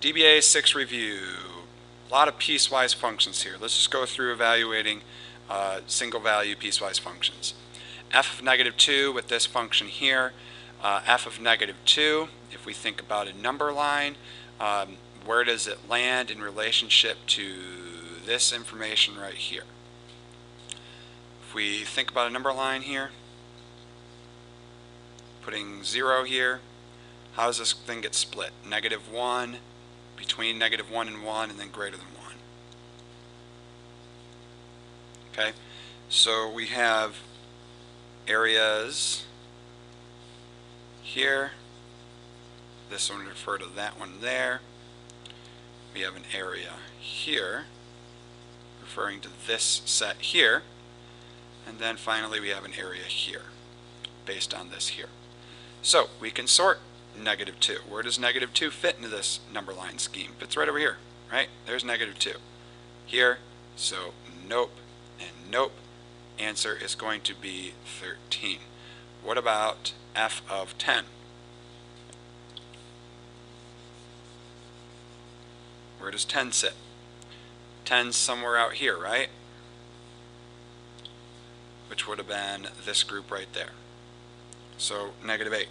DBA6 review. A lot of piecewise functions here. Let's just go through evaluating single value piecewise functions. F of -2 with this function here. F of -2, if we think about a number line, where does it land in relationship to this information right here? If we think about a number line here, putting 0 here, how does this thing get split? -1, between -1 and 1, and then greater than 1. Okay, so we have areas here. This one would refer to that one there. We have an area here referring to this set here. And then finally we have an area here based on this here. So we can sort -2. Where does -2 fit into this number line scheme? Fits right over here, right? There's -2 here. So nope and nope. Answer is going to be 13. What about F of 10? Where does 10 sit? 10's somewhere out here, right? Which would have been this group right there. So -8.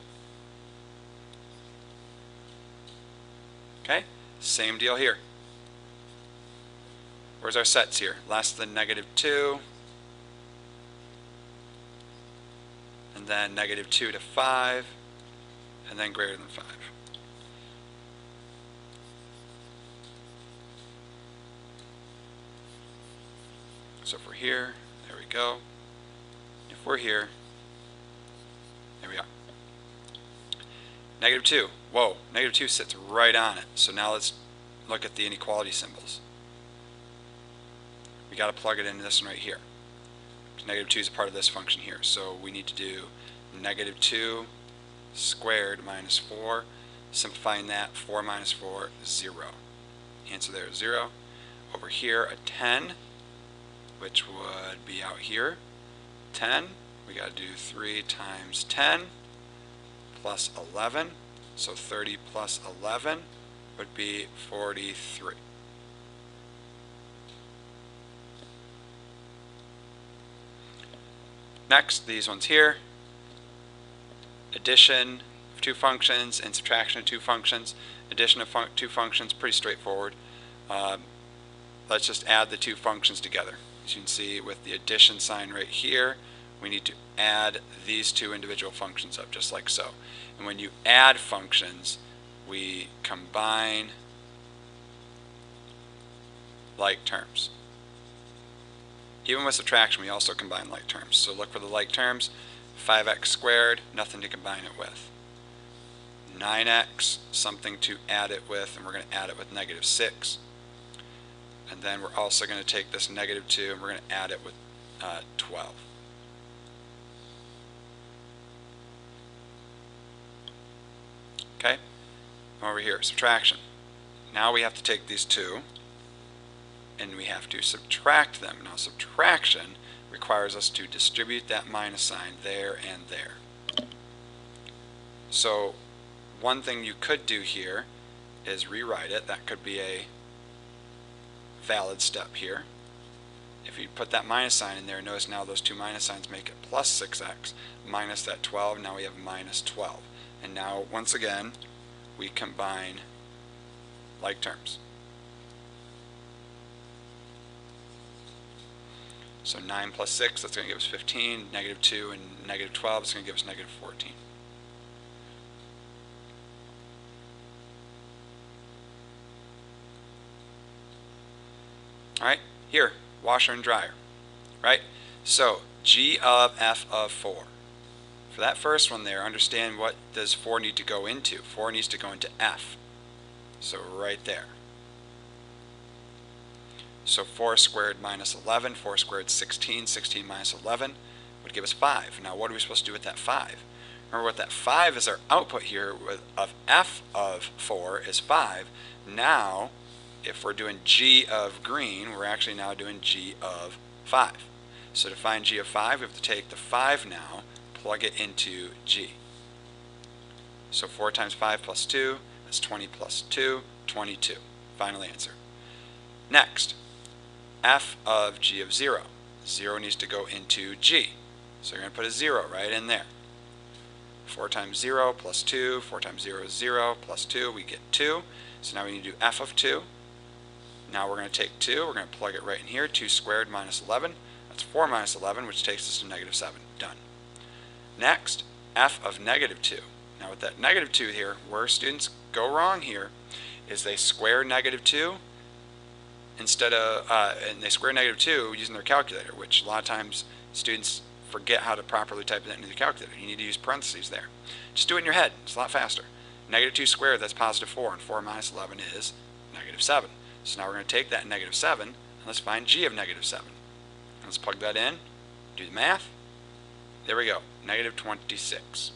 Okay, same deal here. Where's our sets here? Less than -2, and then -2 to 5, and then greater than 5. So if we're here, there we go. If we're here, there we are. -2. Whoa, -2 sits right on it. So now let's look at the inequality symbols. We got to plug it into this one right here. -2 is a part of this function here. So we need to do -2 squared minus 4. Simplifying that, 4 minus 4, 0. Answer there is 0. Over here, a 10, which would be out here. 10, we got to do 3 times 10 plus 11. So 30 plus 11 would be 43. Next, these ones here. Addition of two functions and subtraction of two functions. Addition of two functions, pretty straightforward. Let's just add the two functions together. As you can see with the addition sign right here, we need to add these two individual functions up just like so. And when you add functions, we combine like terms. Even with subtraction, we also combine like terms. So look for the like terms. 5x squared, nothing to combine it with. 9x, something to add it with, and we're going to add it with -6. And then we're also going to take this -2 and we're going to add it with 12. Okay, over here, subtraction. Now we have to take these two and we have to subtract them. Now subtraction requires us to distribute that minus sign there and there. So one thing you could do here is rewrite it. That could be a valid step here. If you put that minus sign in there, notice now those two minus signs make it plus 6x minus that 12. Now we have minus 12. And now once again we combine like terms. So 9 plus 6, that's going to give us 15. -2 and -12 is going to give us -14. Alright, here, washer and dryer. Right? So G of F of 4. For that first one there, understand what does 4 need to go into. 4 needs to go into F. So right there. So 4 squared minus 11, 4 squared 16, 16 minus 11 would give us 5. Now what are we supposed to do with that 5? Remember what that 5 is our output here of F of 4 is 5. Now if we're doing G of green, we're actually now doing G of 5. So to find G of 5, we have to take the 5 now, plug it into G. So 4 times 5 plus 2, That's 20 plus 2, 22. Final answer. Next, f of g of 0. 0 needs to go into g. So you're going to put a 0 right in there. 4 times 0 plus 2, 4 times 0 is 0, plus 2, we get 2. So now we need to do f of 2. Now we're going to take 2, we're going to plug it right in here. 2 squared minus 11. That's 4 minus 11, which takes us to negative 7. Done. Next, f of negative 2. Now with that negative 2 here, where students go wrong here is they square negative 2 instead of, and they square negative 2 using their calculator, which a lot of times students forget how to properly type that into the calculator. You need to use parentheses there. Just do it in your head. It's a lot faster. Negative 2 squared, that's positive 4, and 4 minus 11 is negative 7. So now we're going to take that negative 7, and let's find g of negative 7. Let's plug that in, do the math. There we go, negative 26.